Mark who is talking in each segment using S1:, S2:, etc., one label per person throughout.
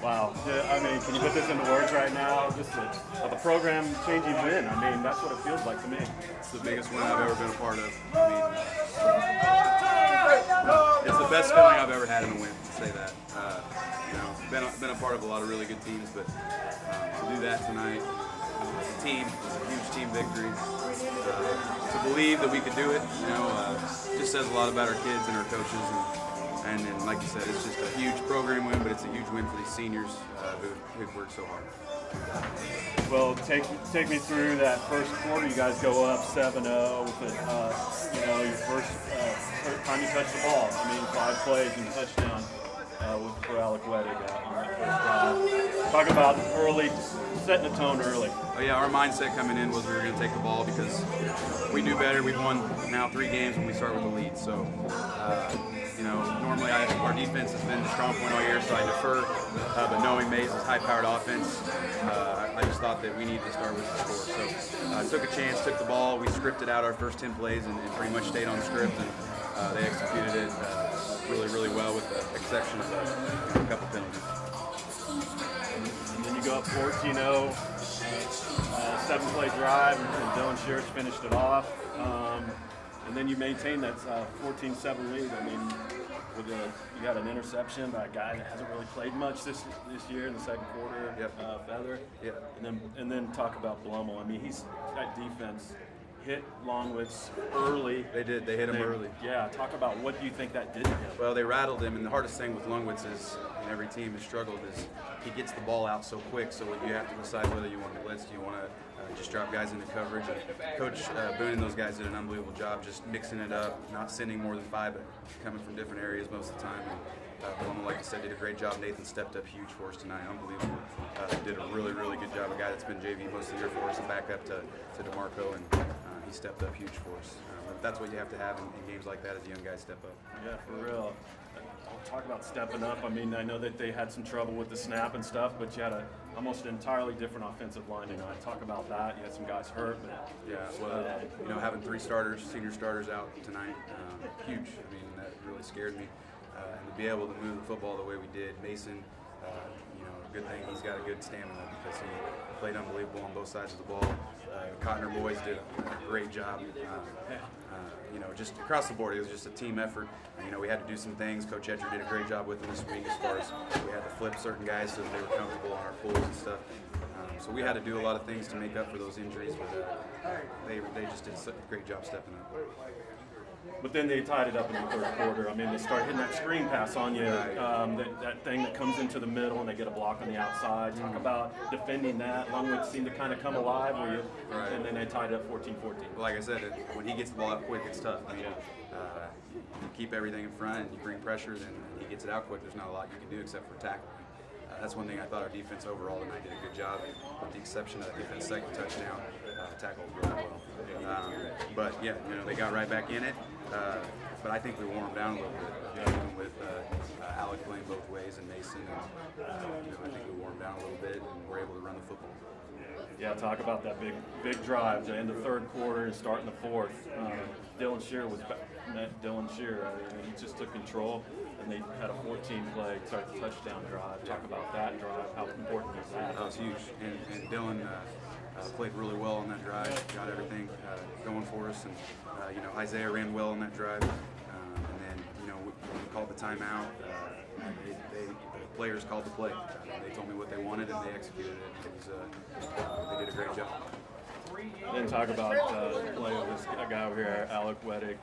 S1: Wow. Yeah, I mean, can you put this into words right now? Just a program-changing win. I mean, that's what it feels like to me.
S2: It's the biggest win I've ever been a part of. I mean, it's the best feeling I've ever had in a win. To say that. Been a part of a lot of really good teams, but to do that tonight as a team, it's a huge team victory. To believe that we could do it, just says a lot about our kids and our coaches. And then, like you said, it's just a huge program win, but it's a huge win for these seniors who've worked so hard.
S1: Well, take me through that first quarter. You guys go up 7-0 with your first time you touch the ball. I mean, 5 plays and touchdown for Alec Wettig on that first drive. Talk about early, setting the tone early.
S2: Oh yeah, our mindset coming in was we were going to take the ball because we knew better. We've won now 3 games when we start with a lead. So, normally our defense has been the strong point all year, so I defer. But knowing Maize's high-powered offense, I just thought that we needed to start with the score. So I took a chance, took the ball. We scripted out our first 10 plays and pretty much stayed on script, and they executed it really, really well with the exception of a couple penalties.
S1: And then you go up 14-0, 7-play drive, and Dylan Scheer finished it off. And then you maintain that 14-7 lead. I mean, you got an interception by a guy that hasn't really played much this year in the second quarter.
S2: Yep.
S1: Feather.
S2: Yep.
S1: And then talk about Blummel. I mean, that defense hit Longwitz early.
S2: They did. They hit him early.
S1: Yeah. Talk about what you think that did to him.
S2: Well, they rattled him, and the hardest thing with Longwitz is, and every team has struggled, is he gets the ball out so quick. So you have to decide whether you want to blitz, do you want to just drop guys into coverage. And Coach Boone and those guys did an unbelievable job just mixing it up, not sending more than 5, but coming from different areas most of the time. And like I said, did a great job. Nathan stepped up huge for us tonight, unbelievable. Did a really, really good job. A guy that's been JV most of the year for us, and back up to DeMarco, and he stepped up huge for us. That's what you have to have in games like that, as a young guy step up.
S1: Yeah, for real. Talk about stepping up. I mean, I know that they had some trouble with the snap and stuff, but you had almost an entirely different offensive line tonight. Talk about that. You had some guys hurt, but
S2: having 3 senior starters out tonight, huge. I mean, that really scared me. And to be able to move the football the way we did, Mason, good thing he's got a good stamina because he played unbelievable on both sides of the ball. Cotner boys did a great job. Just across the board, it was just a team effort. We had to do some things. Coach Etcher did a great job with them this week as far as we had to flip certain guys so that they were comfortable on our pulls and stuff. So we had to do a lot of things to make up for those injuries, but they just did a great job stepping up.
S1: But then they tied it up in the third quarter. I mean, they start hitting that screen pass on you, that thing that comes into the middle, and they get a block on the outside. Talk about defending that. Longwood seemed to kind of come alive, and then they tied it up 14-14.
S2: Well, like I said, when he gets the ball out quick, it's tough. I mean, you keep everything in front and you bring pressure, then he gets it out quick. There's not a lot you can do except for tackle. That's one thing I thought our defense overall tonight did a good job, with the exception of the defense second touchdown, tackled really well. But yeah, they got right back in it. But I think we wore them down a little bit, even with Alec playing both ways and Mason. And, I think we wore them down a little bit, and we're able to run the football.
S1: Yeah, talk about that big drive to end the third quarter and start in the fourth. Dylan Scheer Dylan Scheer. I mean, he just took control, and they had a 14-play touchdown drive. Talk about that drive. How important is that?
S2: That was huge. And Dylan played really well on that drive. Got everything going for us, and Isaiah ran well on that drive. And then we called the timeout. The players called the play. They told me what they wanted, and they executed it. They did a great job.
S1: Then talk about the play of this guy over here, Alec Wettig,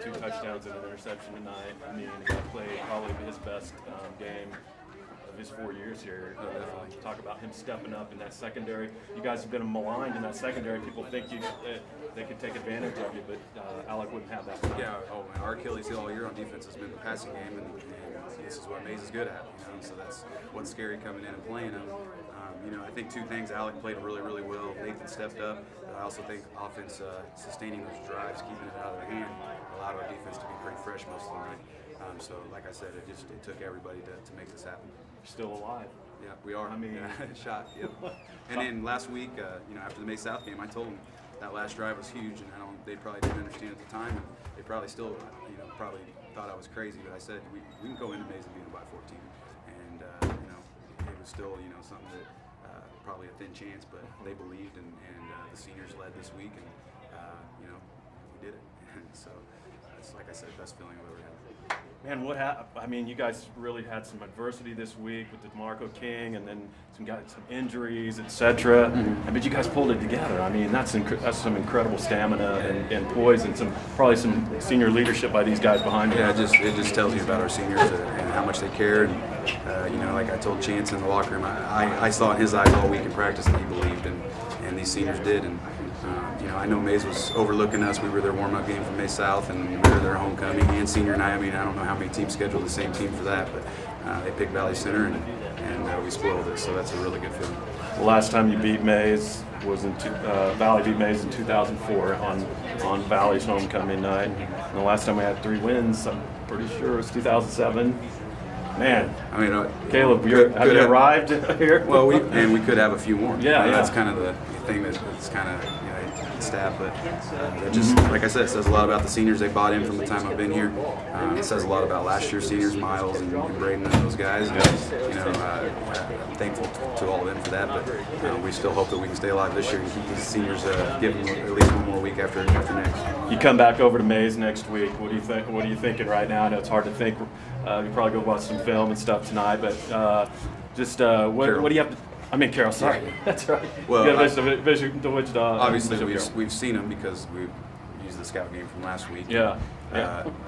S1: 2 touchdowns and an interception tonight. I mean, he played probably his best game of his 4 years here. Talk about him stepping up in that secondary. You guys have been maligned in that secondary. People think they could take advantage of you, but Alec wouldn't have that.
S2: Yeah, our Achilles heel all year on defense has been the passing game, and this is what Maize is good at. So that's what's scary coming in and playing him. I think 2 things. Alec played really, really well. Nathan stepped up. I also think offense sustaining those drives, keeping it out of their hand, allowed our defense to be pretty fresh most of the night. So, like I said, it took everybody to make this happen.
S1: You're still alive.
S2: Yeah, we are.
S1: I mean,
S2: shot. Yep. And then last week, after the Maize South game, I told them that last drive was huge, and they probably didn't understand at the time, and they probably still, probably thought I was crazy, but I said we can go into Maize and beat them by 14, and it was still something that probably a thin chance, but they believed, and the seniors led this week, and we did it. And so it's, like I said, best feeling I've ever had.
S1: Man, what happened? I mean, you guys really had some adversity this week with the DeMarco King, and then some injuries, etc. But you guys pulled it together. I mean, that's some incredible stamina and poise, and probably some senior leadership by these guys behind you.
S2: Yeah, it just tells you about our seniors and how much they care. And like I told Chance in the locker room, I saw in his eyes all week in practice that he believed, and these seniors did. And I know Maize was overlooking us. We were their warm-up game from Maize South, and we were their homecoming and senior night. I mean, I don't know how many teams scheduled the same team for that, but they picked Valley Center, and we spoiled it. So that's a really good feeling.
S1: The last time you beat Maize was Valley beat Maize in 2004 on Valley's homecoming night. And the last time we had 3 wins, I'm pretty sure it was 2007. Man, I mean, Caleb, have you arrived here?
S2: Well, we could have a few more.
S1: Yeah,
S2: That's kind of the thing that's kind of staff, but that just, like I said, it says a lot about the seniors. They bought in from the time I've been here. It says a lot about last year's seniors, Miles and Braden and those guys. And, I'm thankful to all of them for that, but we still hope that we can stay alive this year and keep these seniors, give them at least one more week after next.
S1: You come back over to Maize next week. What do you think? What are you thinking right now? I know it's hard to think. You probably go watch some film and stuff tonight, but what do you have to? I mean, Carol, sorry.
S2: Yeah.
S1: That's right.
S2: Well,
S1: you got to visit Wichita.
S2: Obviously, we've seen them because we've used the scout game from last week.
S1: Yeah.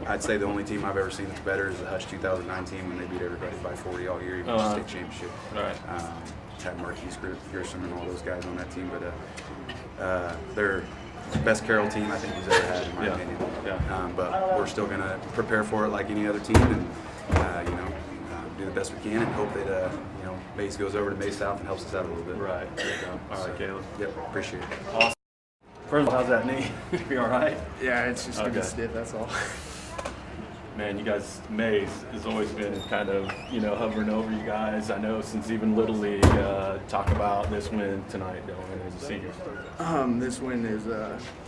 S2: I'd say the only team I've ever seen that's better is the Hush 2019 when they beat everybody by 40 all year, even the state championship.
S1: All right.
S2: Had Marquise Gerson and all those guys on that team, but they're the best Carroll team I think he's ever had, in my opinion.
S1: Yeah.
S2: But we're still going to prepare for it like any other team, and do the best we can, and hope that Maize goes over to Maize South and helps us out a little bit.
S1: Right. There you go. All right, Caleb.
S2: Yep. Appreciate it.
S1: Awesome. First of all, how's that knee? You all right?
S3: Yeah, it's just a bit stiff. That's all.
S1: Man, you guys, Maize has always been kind of, hovering over you guys. I know since even Little League. Talk about this win tonight, Dylan, as a senior.
S3: This win is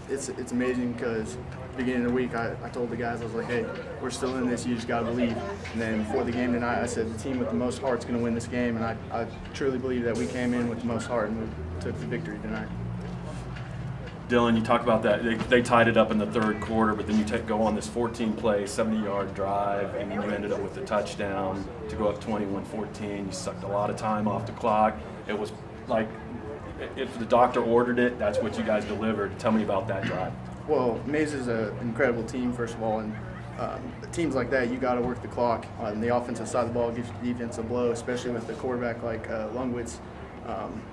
S3: it's amazing because beginning of the week I told the guys, I was like, hey, we're still in this. You just gotta believe. And then before the game tonight, I said the team with the most heart's gonna win this game, and I truly believe that we came in with the most heart and we took the victory tonight.
S1: Dylan, you talked about that. They tied it up in the third quarter, but then you go on this 14-play, 70-yard drive, and you ended up with a touchdown to go up 21-14. You sucked a lot of time off the clock. It was like if the doctor ordered it, that's what you guys delivered. Tell me about that drive.
S3: Well, Maize is an incredible team, first of all, and teams like that, you got to work the clock. On the offensive side of the ball, gives the defense a blow, especially with the quarterback like Lungwitz.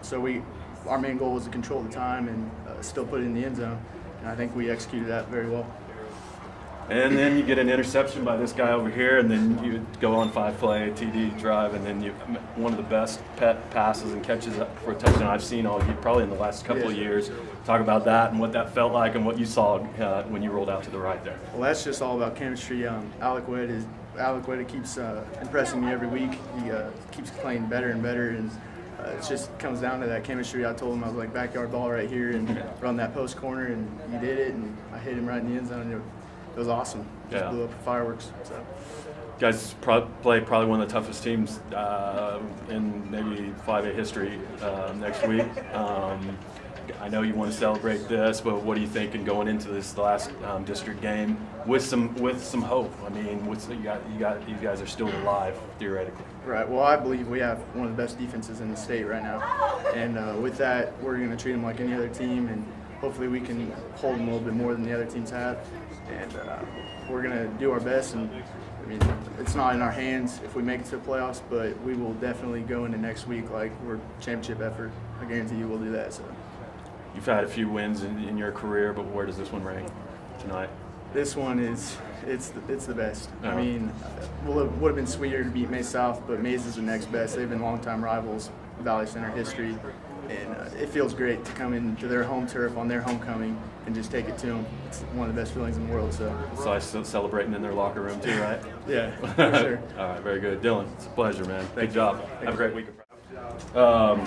S3: So our main goal was to control the time and still put it in the end zone, and I think we executed that very well.
S1: And then you get an interception by this guy over here, and then you go on 5-play TD drive, and then one of the best passes and catches for a touchdown I've seen all year, probably in the last couple of years. Talk about that and what that felt like and what you saw when you rolled out to the right there.
S3: Well, that's just all about chemistry. Alec Wettig keeps impressing me every week. He keeps playing better and better, and it just comes down to that chemistry. I told him I was like, backyard ball right here and run that post corner, and he did it, and I hit him right in the end zone. And it was awesome. Just blew up fireworks. So.
S1: You guys play probably one of the toughest teams in maybe 5A history next week. I know you want to celebrate this, but what are you thinking going into this last district game with some hope? I mean, you guys are still alive theoretically.
S3: Right. Well, I believe we have one of the best defenses in the state right now, and with that, we're going to treat them like any other team, and hopefully we can hold them a little bit more than the other teams have, and we're going to do our best. And I mean, it's not in our hands if we make it to the playoffs, but we will definitely go into next week like we're championship effort. I guarantee you we'll do that. So.
S1: You've had a few wins in your career, but where does this one rank tonight?
S3: This one it's the best. I mean, it would have been sweeter to beat Maize South, but Maize is the next best. They've been longtime rivals, Valley Center history, and it feels great to come into their home turf on their homecoming and just take it to them. It's one of the best feelings in the world. So
S1: celebrating in their locker room too, right?
S3: Yeah, for sure.
S1: All right, very good. Dylan, it's a pleasure, man. Good job. Have a great week. Well,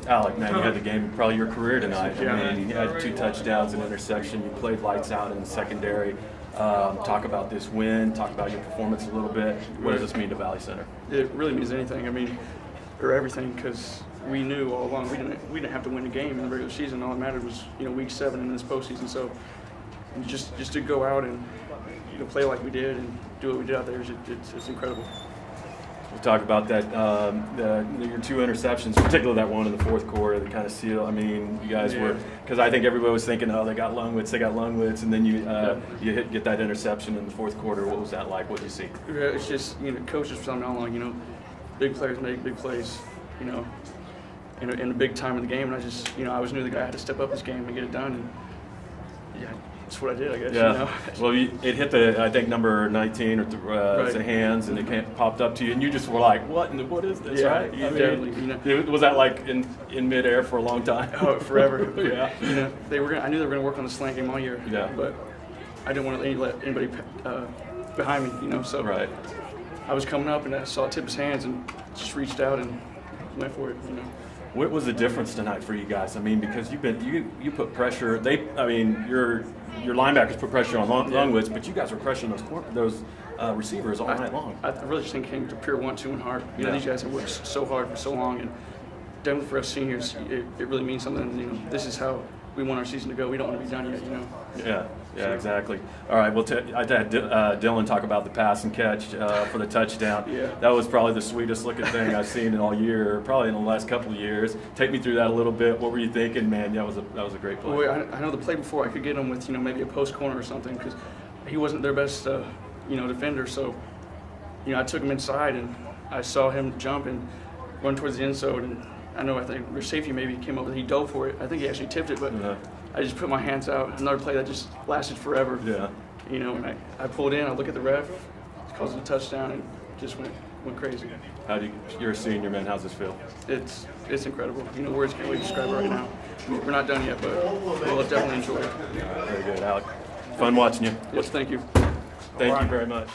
S1: Alec, man, you had the game probably your career tonight. I mean, you had 2 touchdowns and interception. You played lights out in the secondary. Talk about this win. Talk about your performance a little bit. What does this mean to Valley Center?
S4: It really means anything. I mean, or everything, because we knew all along we didn't have to win a game in the regular season. All that mattered was week 7 in this postseason. So just to go out and play like we did and do what we did out there, it's incredible.
S1: We'll talk about that. Your 2 interceptions, particularly that one in the fourth quarter, that kind of seal. I mean, you guys were, because I think everybody was thinking, oh, they got Lungwitz, and then you get that interception in the fourth quarter. What was that like? What did you see?
S4: It's just coaches for something all along. Big players make big plays. In a big time in the game, and I just I always knew the guy had to step up this game and get it done. And yeah, that's what I did, I guess.
S1: Yeah. Well, it hit the, I think, number 19 or
S4: right.
S1: the hands, and it popped up to you, and you just were like, what is this,
S4: yeah,
S1: right?
S4: definitely.
S1: Was that like in midair for a long time?
S4: Oh, forever.
S1: Yeah.
S4: I knew they were going to work on the slant game all year.
S1: Yeah.
S4: But I didn't want to let anybody behind me, So
S1: Right.
S4: I was coming up, and I saw it tip his hands, and just reached out and went for it,
S1: What was the difference tonight for you guys? I mean, because you put pressure. Your linebackers put pressure on Lungwitz, but you guys were pressuring those receivers all night long.
S4: I really just think it came to pure 1-2 and hard. These guys have worked so hard for so long, and definitely for us seniors, it really means something. This is how we want our season to go. We don't want to be done yet,
S1: Yeah, exactly. All right, well, I had Dylan talk about the pass and catch for the touchdown.
S4: Yeah.
S1: That was probably the sweetest looking thing I've seen in all year, probably in the last couple of years. Take me through that a little bit. What were you thinking, man? That was a great play.
S4: Well, I know the play before I could get him with maybe a post corner or something, because he wasn't their best defender. So I took him inside, and I saw him jump and run towards the end zone, and I think their safety maybe came over. He dove for it. I think he actually tipped it, but I just put my hands out. Another play that just lasted forever.
S1: Yeah.
S4: And I pulled in. I look at the ref, caused a touchdown, and just went crazy.
S1: You're a senior, man. How's this feel?
S4: It's incredible. Words can't really describe it right now. We're not done yet, but we'll definitely enjoy it.
S1: Very good, Alec. Fun watching you.
S4: Yes, thank you.
S1: Thank you very much.